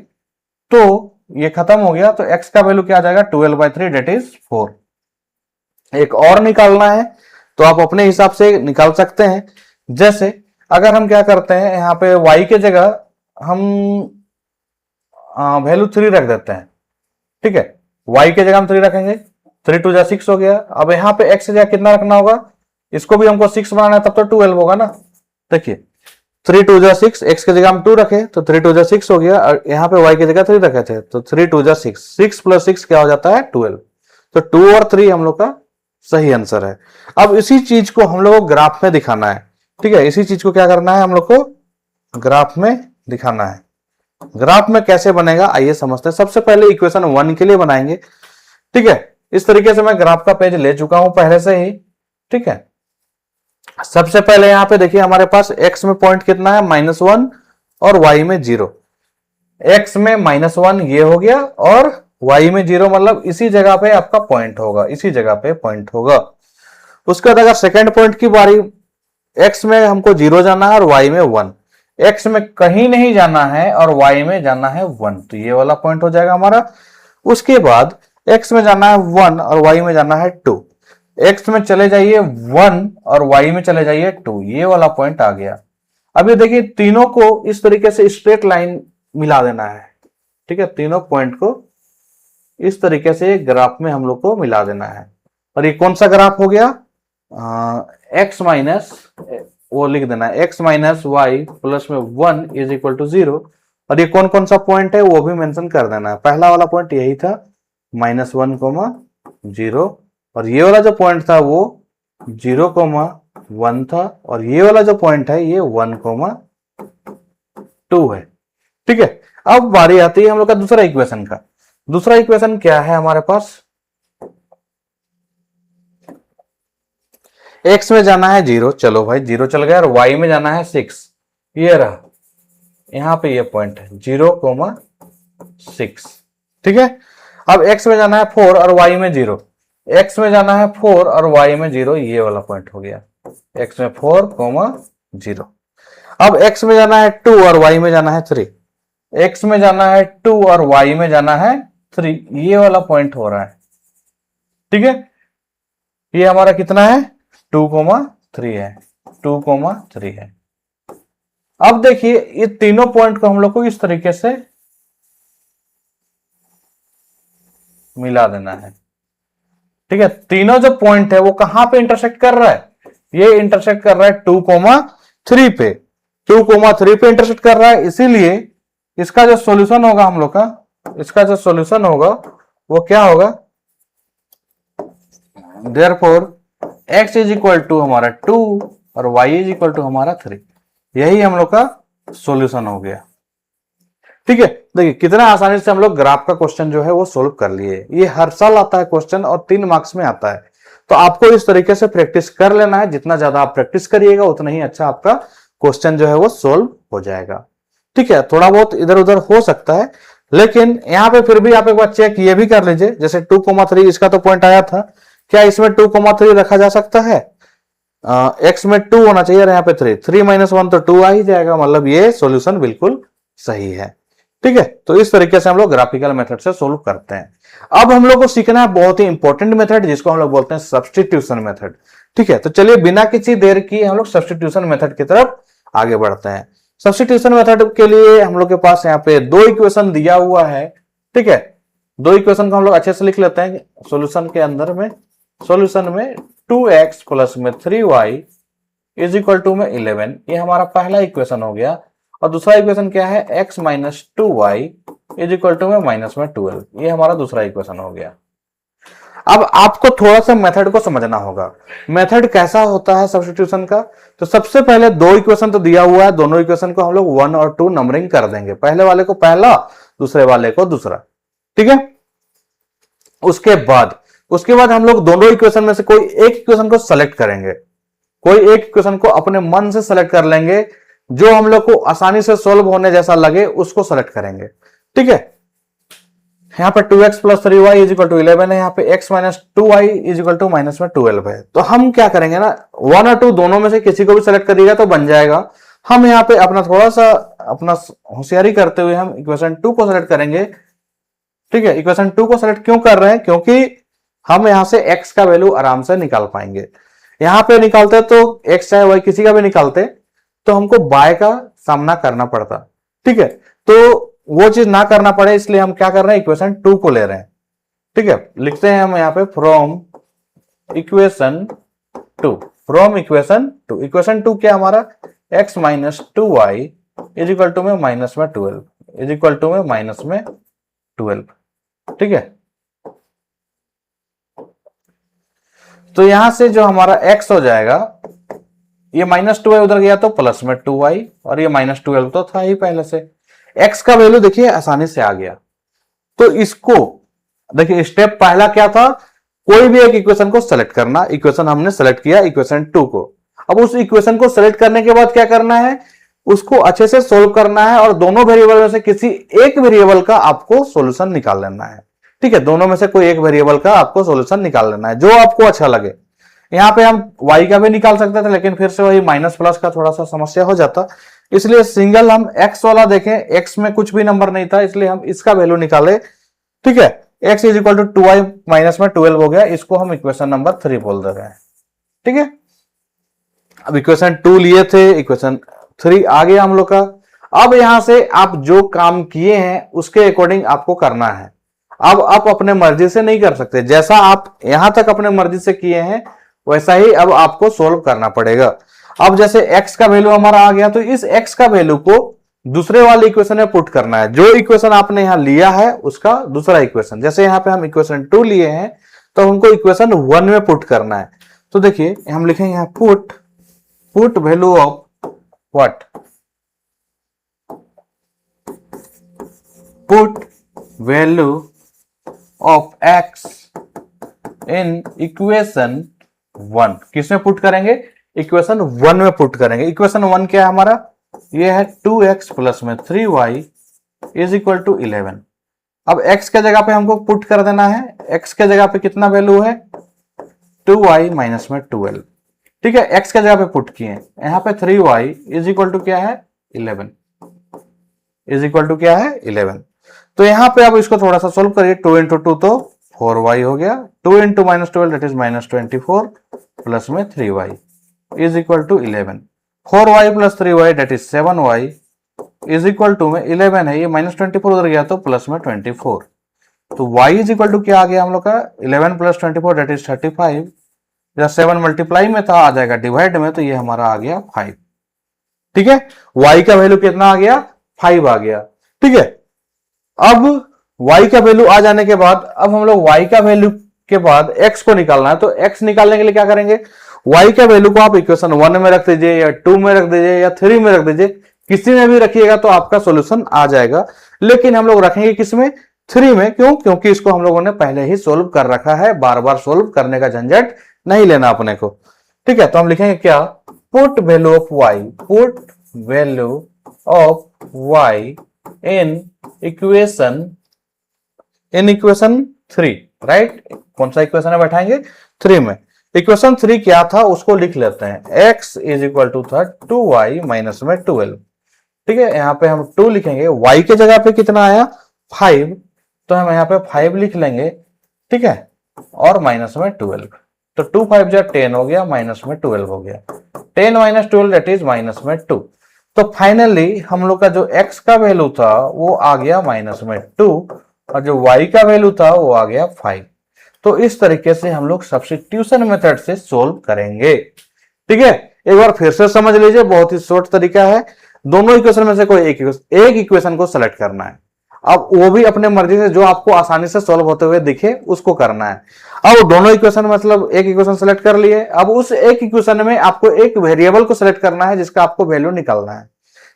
तो ये खत्म हो गया, तो x का वैल्यू क्या आ जाएगा? 12/3 डेट इज 4। एक और निकालना है तो आप अपने हिसाब से निकाल सकते हैं। जैसे अगर हम क्या करते हैं यहाँ पे y के जगह हम वैल्यू 3 रख देते हैं, ठीक है, y के जगह हम 3 रखेंगे, 3 2 जा 6 हो गया। अब यहाँ पे x की जगह कितना रखना होगा, इसको भी हमको 6 बनाना है, तब तो 12 होगा ना। देखिए 3 2 जा 6, x की जगह हम 2 रखे तो 3 2 जा 6 हो गया, और यहाँ पे y की जगह 3 रखे थे तो 3 2 जा 6, 6 प्लस 6 क्या हो जाता है 12। तो 2 और 3 हम लोग का सही आंसर है। अब इसी चीज को हम लोग को ग्राफ में दिखाना है, ठीक है, इसी चीज को क्या करना है हम लोग को ग्राफ में दिखाना है। ग्राफ में कैसे बनेगा आइए समझते हैं। सबसे पहले इक्वेशन 1 के लिए बनाएंगे, ठीक है। इस तरीके से मैं ग्राफ का पेज ले चुका हूं पहले से ही, ठीक है। सबसे पहले यहां पे देखिए हमारे पास x में पॉइंट कितना है -1 और y में 0। x में -1 ये हो गया और y में 0, मतलब इसी जगह पे आपका पॉइंट होगा, इसी जगह पे पॉइंट होगा। उसके बाद अगर सेकेंड पॉइंट की बारी, x में हमको 0 जाना है और y में 1, x में कहीं नहीं जाना है और y में जाना है 1, तो ये वाला पॉइंट हो जाएगा हमारा। उसके बाद x में जाना है 1 और y में जाना है 2, x में चले जाइए 1 और y में चले जाइए 2, ये वाला पॉइंट आ गया। अब ये देखिए तीनों को इस तरीके से स्ट्रेट लाइन मिला देना है, ठीक है, तीनों पॉइंट को इस तरीके से ग्राफ में हम लोग को मिला देना है। और ये कौन सा ग्राफ हो गया, x माइनस, वो लिख देना है x माइनस वाई प्लस में 1 इज इक्वल टू 0। और ये कौन कौन सा पॉइंट है वो भी मेंशन कर देना है। पहला वाला पॉइंट यही था -1, 0, और ये वाला जो पॉइंट था वो 0, 1 था, और ये वाला जो पॉइंट है ये 1, 2 है, ठीक है। अब बारी आती है हम लोग का दूसरा इक्वेशन का। दूसरा इक्वेशन क्या है हमारे पास, x में जाना है 0, चलो भाई 0 चल गया, और y में जाना है 6, ये रहा, यहां पे ये पॉइंट है 0, 6, ठीक है। अब x में जाना है 4 और y में 0, x में जाना है 4 और y में 0, ये वाला पॉइंट हो गया, x में 4, 0। अब x में जाना है 2 और y में जाना है 3, x में जाना है 2 और y में जाना है 3, ये वाला पॉइंट हो रहा है, ठीक है। ये हमारा कितना है 2, 3 है, 2, 3 है। अब देखिए ये तीनों पॉइंट को हम लोग को इस तरीके से मिला देना है, ठीक है। तीनों जो पॉइंट है वो कहां पे इंटरसेक्ट कर रहा है, ये इंटरसेक्ट कर रहा है 2, 3 पे, 2, 3 पे इंटरसेक्ट कर रहा है। इसीलिए इसका जो सॉल्यूशन होगा हम लोग का, इसका जो सॉल्यूशन होगा वो क्या होगा, therefore x is equal to हमारा 2 और y इज इक्वल टू हमारा 3, यही हम लोग का सॉल्यूशन हो गया, ठीक है। देखिए कितना आसानी से हम लोग ग्राफ का क्वेश्चन जो है वो सोल्व कर लिए। ये हर साल आता है क्वेश्चन और 3 मार्क्स में आता है, तो आपको इस तरीके से प्रैक्टिस कर लेना है। जितना ज्यादा आप प्रैक्टिस करिएगा उतना ही अच्छा आपका क्वेश्चन जो है वो सोल्व हो जाएगा, ठीक है। थोड़ा बहुत इधर उधर हो सकता है, लेकिन यहां पे फिर भी आप एक बार चेक ये भी कर लीजिए, जैसे 2, 3 इसका तो पॉइंट आया था, क्या इसमें 2, 3 रखा जा सकता है, x में 2 होना चाहिए और यहाँ पे 3, 3 - 1 तो 2 आ ही जाएगा, मतलब ये सॉल्यूशन बिल्कुल सही है, ठीक है। तो इस तरीके से हम लोग ग्राफिकल मेथड से सोल्व करते हैं। अब हम लोग को सीखना है बहुत ही इंपॉर्टेंट मेथड, जिसको हम लोग बोलते हैं सब्स्टिट्यूशन मेथड, ठीक है। तो चलिए बिना किसी देर की हम लोग सब्स्टिट्यूशन मेथड की तरफ आगे बढ़ते हैं। सब्स्टिट्यूशन मेथड के लिए हम लोग के पास यहाँ पे 2 इक्वेशन दिया हुआ है, ठीक है। 2 इक्वेशन को हम लोग अच्छे से लिख लेते हैं सॉल्यूशन के अंदर में। सॉल्यूशन में 2x प्लस में 3y इज इक्वल टू में 11, ये हमारा पहला इक्वेशन हो गया। और दूसरा इक्वेशन क्या है, x minus 2y is equal to में -12, ये हमारा दूसरा इक्वेशन हो गया। अब आपको थोड़ा सा मेथड को समझना होगा, मेथड कैसा होता है सब्स्टिट्यूशन का। तो सबसे पहले 2 इक्वेशन तो दिया हुआ है, दोनों इक्वेशन को हम लोग 1 और 2 नंबरिंग कर देंगे, पहले वाले को पहला, दूसरे वाले को दूसरा, ठीक है। उसके बाद हम लोग दोनों इक्वेशन में से कोई एक इक्वेशन को सेलेक्ट करेंगे, कोई एक इक्वेशन को अपने मन से सेलेक्ट कर लेंगे, जो हम लोग को आसानी से सोल्व होने जैसा लगे उसको सेलेक्ट करेंगे, ठीक है। यहाँ पे 2x plus 3y is equal to 11 है, यहाँ पे x minus 2y is equal to -12 है। तो हम क्या करेंगे ना, 1 और 2 दोनों में से किसी को भी सेलेक्ट करिएगा तो बन जाएगा। हम यहाँ पे अपना थोड़ा सा अपना होशियारी करते हुए हम इक्वेशन 2 को सेलेक्ट करेंगे, ठीक है। इक्वेशन 2 को सेलेक्ट क्यों कर रहे हैं, क्योंकि हम यहां से x का वैल्यू आराम से निकाल पाएंगे। यहां पे निकालते तो x चाहे y किसी का भी निकालते तो हमको बाय का सामना करना पड़ता। ठीक है, तो वो चीज ना करना पड़े इसलिए हम क्या कर रहे हैं, इक्वेशन 2 को ले रहे हैं। ठीक है, लिखते हैं हम यहाँ पे from equation 2, from equation 2। Equation 2 क्या हमारा, x minus 2y is equal to में माइनस में 12, इज इक्वल टू में माइनस में 12। ठीक है, तो यहां से जो हमारा x हो जाएगा, ये माइनस 2y उधर गया तो प्लस में 2y, और ये माइनस 12 तो था ही पहले से। x का वैल्यू देखिए आसानी से आ गया। तो इसको देखिए, स्टेप पहला क्या था, कोई भी एक इक्वेशन को सेलेक्ट करना। इक्वेशन हमने सेलेक्ट किया इक्वेशन 2 को। अब उस इक्वेशन को सेलेक्ट करने के बाद क्या करना है, उसको अच्छे से सोल्व करना है, और दोनों वेरिएबल में से किसी एक वेरिएबल का आपको सॉल्यूशन निकाल लेना है। ठीक है, दोनों में से कोई एक वेरिएबल का आपको सॉल्यूशन निकाल लेना है, जो आपको अच्छा लगे। यहाँ पे हम y का भी निकाल सकते थे, लेकिन फिर से वही माइनस प्लस का थोड़ा सा समस्या हो जाता, इसलिए सिंगल हम x वाला देखें। x में कुछ भी नंबर नहीं था, इसलिए हम इसका वैल्यू निकाले। ठीक है, x is equal to 2y minus में 12 हो गया, इसको हम इक्वेशन नंबर 3 बोल दे रहे हैं। ठीक है, अब इक्वेशन 2 लिए थे, इक्वेशन 3 आ गया हम लोग का। अब यहां से आप जो काम किए हैं उसके अकॉर्डिंग आपको करना है। अब आप अपने मर्जी से नहीं कर सकते, जैसा आप यहां तक अपने मर्जी से किए हैं वैसा ही अब आपको सोल्व करना पड़ेगा। अब जैसे x का वैल्यू हमारा आ गया, तो इस x का वैल्यू को दूसरे वाले इक्वेशन में पुट करना है। जो इक्वेशन आपने यहां लिया है उसका दूसरा इक्वेशन, जैसे यहां पे हम इक्वेशन 2 लिए हैं तो हमको इक्वेशन 1 में पुट करना है। तो देखिए हम लिखेंगे यहां put value of what, put value of x in equation 1। किसमें पुट करेंगे, इक्वेशन 1 में पुट करेंगे। इक्वेशन 1 क्या है हमारा, ये है 2x प्लस में 3y इज इक्वल टू 11। अब x के जगह पे हमको पुट कर देना है। x के जगह पे कितना वैल्यू है, 2y माइनस में 12। ठीक है, x के जगह पे पुट किए, यहां पे 3y इज इक्वल टू क्या है 11, इज इक्वल टू क्या है 11। तो यहां पे अब इसको थोड़ा सा सोल्व करिए। 2 इंटू 2 तो 4y हो गया, 2 into minus 12 that is minus 24 plus में 3y is equal to 11। 4y plus 3y that is 7y is equal to में 11 है, ये माइनस 24 उधर गया तो प्लस में 24। तो y इज इक्वल टू क्या आ गया हम लोग का, 11 प्लस 24 दैट इज 35। जब 7 मल्टीप्लाई में था आ जाएगा डिवाइड में, तो ये हमारा आ गया 5। ठीक है, y का वैल्यू कितना आ गया, 5 आ गया। ठीक है, अब y का वैल्यू आ जाने के बाद अब हम लोग y का वैल्यू के बाद x को निकालना है। तो x निकालने के लिए क्या करेंगे, y का वैल्यू को आप इक्वेशन 1 में रख दीजिए, या 2 में रख दीजिए, या 3 में रख दीजिए, किसी में भी रखिएगा तो आपका सॉल्यूशन आ जाएगा। लेकिन हम लोग रखेंगे किसमें, 3 में। क्यों, क्योंकि इसको हम लोगों ने पहले ही सोल्व कर रखा है, बार बार सोल्व करने का झंझट नहीं लेना अपने को। ठीक है, तो हम लिखेंगे क्या, put value of y, put value of y in equation 3, right. कौन सा इक्वेशन है बैठाएंगे, 3 में। इक्वेशन 3 क्या था उसको लिख लेते हैं, x इज इक्वल टू था 2y माइनस में 12। ठीक है, यहाँ पे हम 2 लिखेंगे, y के जगह पे कितना आया 5, तो हम यहाँ पे 5 लिख लेंगे। ठीक है, और माइनस में 12, तो 2 5 जा 10 हो गया, माइनस में 12 हो गया, 10 माइनस 12 दैट इज माइनस में 2। तो फाइनली हम लोग का जो x का वैल्यू था वो आ गया माइनस में 2, और जो y का वैल्यू था वो आ गया 5। तो इस तरीके से हम लोग सब्स्टिट्यूशन मेथड से सोल्व करेंगे। ठीक है, एक बार फिर से समझ लीजिए, बहुत ही शॉर्ट तरीका है। दोनों इक्वेशन में से कोई एक इक्वेशन को सेलेक्ट करना है। अब वो भी अपने मर्जी से, जो आपको आसानी से सोल्व होते हुए दिखे उसको करना है। अब दोनों इक्वेशन मतलब एक इक्वेशन सेलेक्ट कर लिए, अब उस एक इक्वेशन में आपको एक वेरिएबल को सेलेक्ट करना है जिसका आपको वैल्यू निकालना है।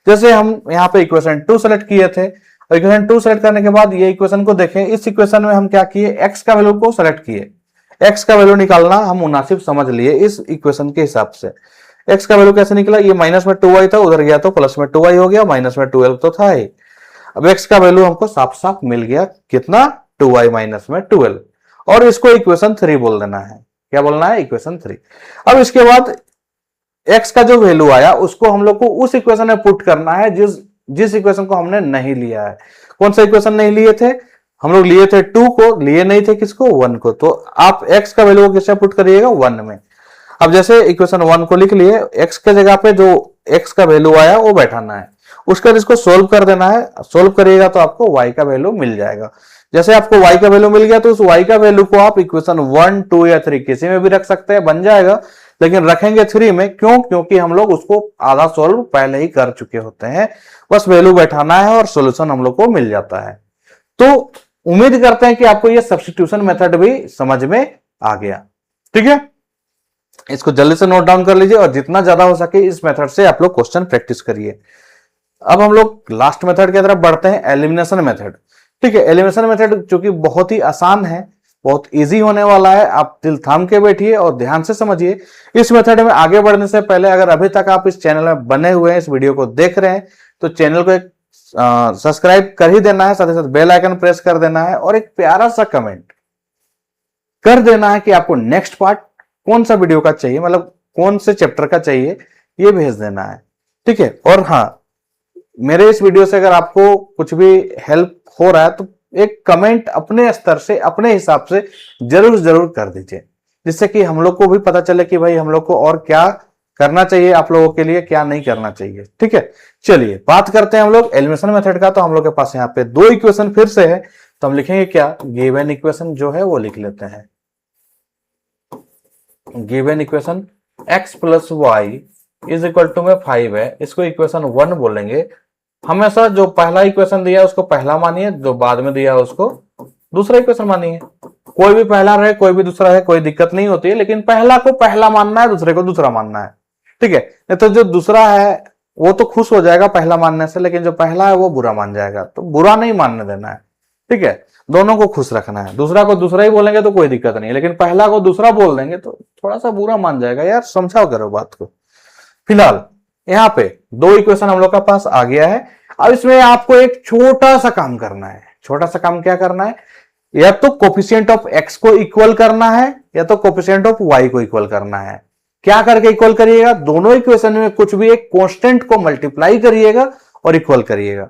जैसे हम यहाँ पे इक्वेशन 2 सेलेक्ट किए थे, और इक्वेशन 2 सेलेक्ट करने के बाद ये इक्वेशन को देखें, इस इक्वेशन में हम क्या किए, x का वैल्यू को सेलेक्ट किए। x का वैल्यू निकालना हम मुनासिब समझ लिए इस इक्वेशन के हिसाब से। x का वैल्यू कैसे निकला, ये माइनस में 2y था, उधर गया तो प्लस में 2y हो गया, माइनस में 12 तो था ही। अब x का वैल्यू हमको साफ साफ मिल गया, कितना 2y माइनस में 12, और इसको इक्वेशन 3 बोल देना है। क्या बोलना है, इक्वेशन 3। अब इसके बाद x का जो वैल्यू आया उसको हम लोग को उस इक्वेशन में पुट करना है जिस इक्वेशन को हमने नहीं लिया है। कौन सा इक्वेशन नहीं लिए थे, हम लोग लिए थे 2 को, लिए नहीं थे किसको, 1 को। तो आप x का वैल्यू को किससे पुट करिएगा, 1 में। अब जैसे इक्वेशन 1 को लिख लिए, x के जगह पे जो x का वैल्यू आया वो बैठाना है, उसके बाद इसको सोल्व कर देना है। सोल्व करिएगा तो आपको y का वैल्यू मिल जाएगा। जैसे आपको y का वैल्यू मिल गया तो उस y का वैल्यू को आप इक्वेशन 1, 2 या 3 किसी में भी रख सकते हैं, बन जाएगा। लेकिन रखेंगे 3 में, क्यों? क्योंकि हम लोग उसको आधा सोल्व पहले ही कर चुके होते हैं, बस वैल्यू बैठाना है और सोल्यूशन हम लोग को मिल जाता है। तो उम्मीद करते हैं कि आपको ये सब्स्टिट्यूशन मेथड भी समझ में आ गया। ठीक है, इसको जल्दी से नोट डाउन कर लीजिए और जितना ज्यादा हो सके इस मेथड से आप लोग क्वेश्चन प्रैक्टिस करिए। अब हम लोग लास्ट मेथड की तरफ बढ़ते हैं, एलिमिनेशन मेथड। ठीक है, एलिमिनेशन मेथड चूंकि बहुत ही आसान है, बहुत इजी होने वाला है, आप दिल थाम के बैठिए और ध्यान से समझिए। इस मेथड में आगे बढ़ने से पहले अगर अभी तक आप इस चैनल में बने हुए हैं, इस वीडियो को देख रहे हैं, तो चैनल को एक सब्सक्राइब कर ही देना है, साथ ही साथ बेल आइकन प्रेस कर देना है और एक प्यारा सा कमेंट कर देना है कि आपको नेक्स्ट पार्ट कौन सा वीडियो का चाहिए, मतलब कौन से चैप्टर का चाहिए, ये भेज देना है। ठीक है, और हाँ, मेरे इस वीडियो से अगर आपको कुछ भी हेल्प हो रहा है तो एक कमेंट अपने स्तर से, अपने हिसाब से जरूर कर दीजिए, जिससे कि हम लोग को भी पता चले कि भाई हम लोग को और क्या करना चाहिए, आप लोगों के लिए क्या नहीं करना चाहिए। ठीक है, चलिए बात करते हैं हम लोग एलिमिनेशन मेथड का। तो हम लोग के पास यहाँ पे 2 इक्वेशन फिर से है, तो हम लिखेंगे क्या, गिवन इक्वेशन जो है वो लिख लेते हैं। Given equation x plus y is equal to में 5 है, इसको इक्वेशन 1 बोलेंगे। हमेशा जो पहला इक्वेशन दिया है उसको पहला मानिए, जो बाद में दिया है उसको दूसरा इक्वेशन मानिए। कोई भी पहला रहे कोई भी दूसरा है, कोई दिक्कत नहीं होती है, लेकिन पहला को पहला मानना है, दूसरे को दूसरा मानना है। ठीक है, नहीं तो जो दूसरा है वो तो खुश हो जाएगा पहला मानने से, लेकिन जो पहला है वो बुरा मान जाएगा, तो बुरा नहीं मानने देना है। ठीक है, दोनों को खुश रखना है। दूसरा को दूसरा ही बोलेंगे तो कोई दिक्कत नहीं है, लेकिन पहला को दूसरा बोल देंगे तो थोड़ा सा बुरा मान जाएगा। यार समझाओ करो बात को। फिलहाल यहाँ पे 2 इक्वेशन हम लोग का पास आ गया है। अब इसमें आपको एक छोटा सा काम करना है। छोटा सा काम क्या करना है, या तो कोफिशिएंट ऑफ x को इक्वल करना है या तो कोफिशिएंट ऑफ y को इक्वल करना है। क्या करके इक्वल करिएगा, दोनों इक्वेशन में कुछ भी एक कांस्टेंट को मल्टीप्लाई करिएगा और इक्वल करिएगा।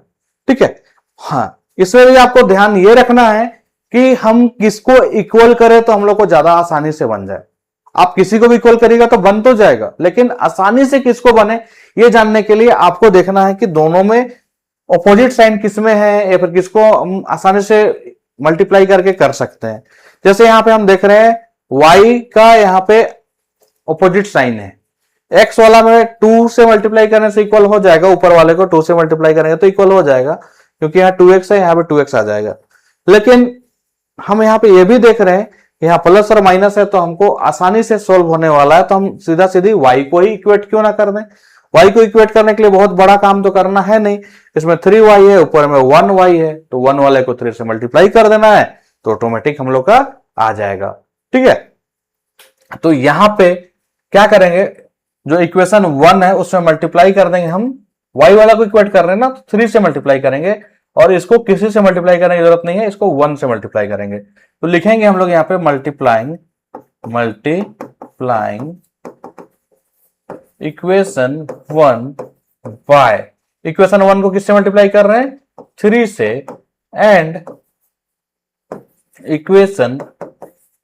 ठीक है, हाँ, इसमें भी आपको ध्यान ये रखना है कि हम किसको इक्वल करें तो हम लोग को ज्यादा आसानी से बन जाए। आप किसी को भी इक्वल करिएगा तो बन तो जाएगा, लेकिन आसानी से किसको बने ये जानने के लिए आपको देखना है कि दोनों में ऑपोजिट साइन किसमें है या फिर किसको हम आसानी से मल्टीप्लाई करके कर सकते हैं। जैसे यहां पे हम देख रहे हैं y का यहां पे ऑपोजिट साइन है, x वाला में 2 से मल्टीप्लाई करने से इक्वल हो जाएगा, ऊपर वाले को 2 से मल्टीप्लाई करेंगे तो इक्वल हो जाएगा, क्योंकि यहाँ 2x है, यहाँ पे 2x आ जाएगा। लेकिन हम यहाँ पे ये भी देख रहे हैं यहाँ प्लस और माइनस है, तो हमको आसानी से सोल्व होने वाला है, तो हम सीधा सीधी y को ही इक्वेट क्यों ना कर दें। y को इक्वेट करने के लिए बहुत बड़ा काम तो करना है नहीं, इसमें 3y है, ऊपर में 1y है, तो 1 वाले को 3 से मल्टीप्लाई कर देना है तो ऑटोमेटिक हम लोग का आ जाएगा। ठीक है, तो यहां पे क्या करेंगे, जो इक्वेशन 1 है उसमें मल्टीप्लाई कर देंगे हम, y वाला को इक्वेट कर रहे हैं ना तो 3 से मल्टीप्लाई करेंगे, और इसको किसी से मल्टीप्लाई करने की जरूरत नहीं है, इसको 1 से मल्टीप्लाई करेंगे। तो लिखेंगे हम लोग यहाँ पे मल्टीप्लाइंग इक्वेशन 1 बाय, इक्वेशन 1 को किससे मल्टीप्लाई कर रहे हैं, 3 से, एंड इक्वेशन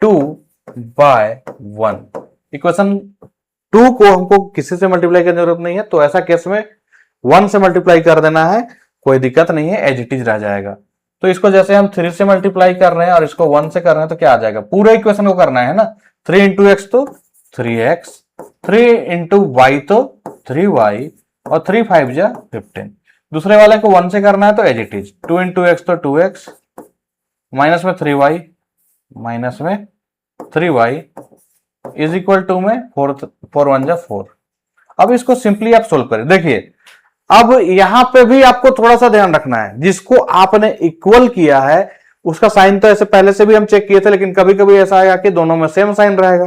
2 बाय 1। इक्वेशन 2 को हमको किसी से मल्टीप्लाई करने की जरूरत नहीं है, तो ऐसा केस में 1 से मल्टीप्लाई कर देना है, कोई दिक्कत नहीं है, एज इट इज रह जाएगा। तो इसको जैसे हम 3 से मल्टीप्लाई कर रहे हैं और इसको 1 से कर रहे हैं तो क्या आ जाएगा, पूरे इक्वेशन को करना है ना, 3 इंटू एक्स तो 3x, 3 इंटू वाई तो 3y, और 3 5 जा 15। दूसरे वाले को 1 से करना है तो as it is, 2 into x तो 2x, माइनस में 3y, माइनस में 3y इज इक्वल टू में 4 1 जा 4। अब इसको सिंपली आप सोल्व करें। देखिए अब यहां पे भी आपको थोड़ा सा ध्यान रखना है, जिसको आपने इक्वल किया है उसका साइन तो ऐसे पहले से भी हम चेक किए थे, लेकिन कभी कभी ऐसा आएगा कि दोनों में सेम साइन रहेगा,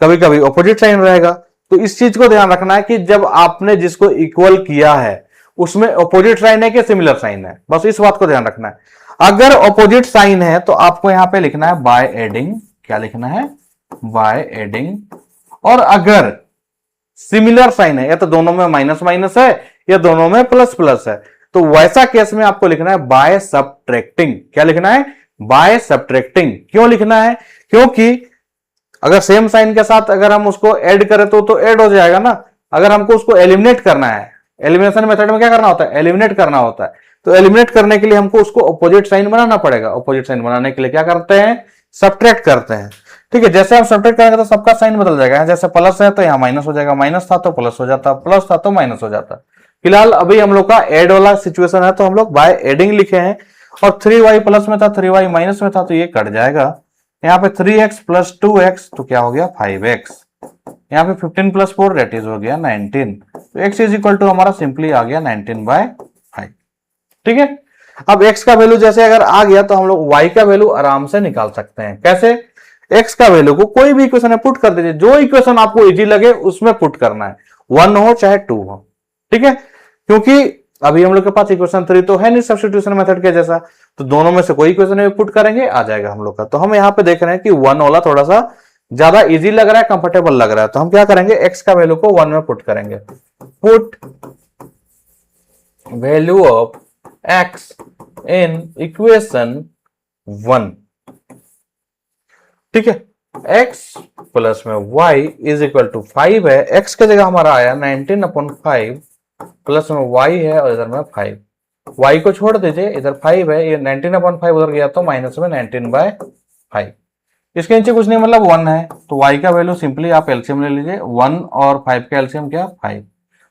कभी कभी ऑपोजिट साइन रहेगा। तो इस चीज को ध्यान रखना है कि जब आपने जिसको इक्वल किया है उसमें ऑपोजिट साइन है कि सिमिलर साइन है, बस इस बात को ध्यान रखना है। अगर ऑपोजिट साइन है तो आपको यहां पे लिखना है बाय एडिंग, क्या लिखना है, बाय एडिंग। और अगर सिमिलर साइन है, या तो दोनों में माइनस माइनस है या दोनों में प्लस प्लस है, तो वैसा केस में आपको लिखना है बाय सबट्रैक्टिंग। क्या लिखना है, बाय सबट्रैक्टिंग। क्यों लिखना है, क्योंकि अगर सेम साइन के साथ अगर हम उसको ऐड करें तो ऐड हो जाएगा ना। अगर हमको उसको एलिमिनेट करना है, एलिमिनेशन मेथड में क्या करना होता है, एलिमिनेट करना होता है। तो एलिमिनेट करने के लिए हमको उसको अपोजिट साइन बनाना पड़ेगा। अपोजिट साइन बनाने के लिए क्या करते हैं, सब्ट्रैक्ट करते हैं। ठीक है, जैसे हम सब्ट्रैक्ट करेंगे तो सबका साइन बदल जाएगा। जैसे प्लस है तो यहाँ माइनस हो जाएगा, माइनस था तो प्लस हो जाता, प्लस था तो माइनस हो जाता। फिलहाल अभी हम लोग का एड वाला सिचुएशन है तो हम लोग बाय एडिंग लिखे हैं। और 3y प्लस में था, 3y माइनस में था तो ये कट जाएगा। यहाँ पे 3x प्लस 2x तो क्या हो गया 5x। यहाँ पे 15 प्लस 4 दैट इज हो गया 19। तो x इज इक्वल टू हमारा सिंपली आ गया 19/5। ठीक है, अब x का वैल्यू जैसे अगर आ गया तो हम लोग y का वैल्यू आराम से निकाल सकते हैं। कैसे, x का वैल्यू को कोई भी इक्वेशन में पुट कर दीजिए, जो इक्वेशन आपको इजी लगे उसमें पुट करना है, 1 हो चाहे 2 हो। ठीक है, क्योंकि अभी हम लोग के पास इक्वेशन 3 तो है नहीं सब्स्टिट्यूशन मेथड के जैसा, तो दोनों में से कोई इक्वेशन में पुट करेंगे आ जाएगा हम लोग का। तो हम यहाँ पे देख रहे हैं कि 1 वाला थोड़ा सा ज्यादा इजी लग रहा है, कंफर्टेबल लग रहा है, तो हम क्या करेंगे, x का वैल्यू को 1 में पुट करेंगे। Put value of x in equation 1। ठीक है, x प्लस में y इज इक्वल टू 5 है। x के जगह हमारा आया 19/5 प्लस में y है और इधर में 5। y को छोड़ दीजिए, इधर 5 है, ये 19/5 उधर गया तो माइनस में 19/5। इसके नीचे कुछ नहीं मतलब 1 है, तो y का वैल्यू सिंपली आप एलसीएम ले लीजिए। 1 और 5 का एलसीएम क्या 5।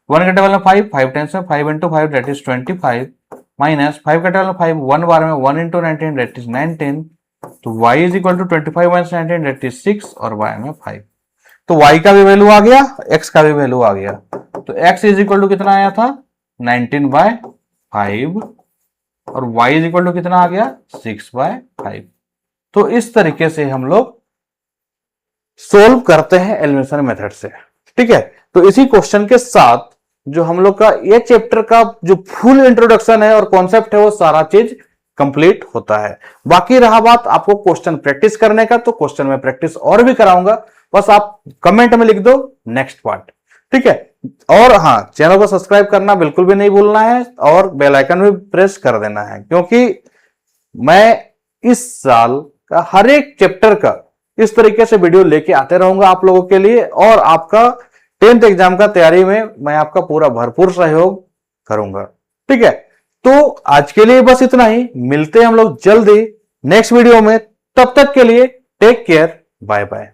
1 के टेबल में 5, 5 टाइम्स में 5 इंटू 5 दैट इज 25 माइनस 5 का टेबल में 5, 1 बार में 1 इंटू 19 दैट इज 19। तो y is equal to 25 minus 19 that is 6 और y में 5। तो y का भी वैल्यू आ गया, x का भी वैल्यू आ गया। तो x इज इक्वल टू कितना आया था 19/5 और y इज इक्वल टू कितना आ गया 6/5। तो इस तरीके से हम लोग सोल्व करते हैं एलिमिनेशन मेथड से। ठीक है, तो इसी क्वेश्चन के साथ जो हम लोग का ये चैप्टर का जो फुल इंट्रोडक्शन है और कॉन्सेप्ट है वो सारा चीज कंप्लीट होता है। बाकी रहा बात आपको क्वेश्चन प्रैक्टिस करने का, तो क्वेश्चन में प्रैक्टिस और भी कराऊंगा, बस आप कमेंट में लिख दो नेक्स्ट पार्ट। ठीक है, और हाँ, चैनल को सब्सक्राइब करना बिल्कुल भी नहीं भूलना है और बेल आइकन भी प्रेस कर देना है, क्योंकि मैं इस साल का हर एक चैप्टर का इस तरीके से वीडियो लेके आते रहूंगा आप लोगों के लिए, और आपका 10th एग्जाम का तैयारी में मैं आपका पूरा भरपूर सहयोग करूंगा। ठीक है, तो आज के लिए बस इतना ही, मिलते हैं हम लोग जल्दी नेक्स्ट वीडियो में। तब तक के लिए टेक केयर, बाय बाय।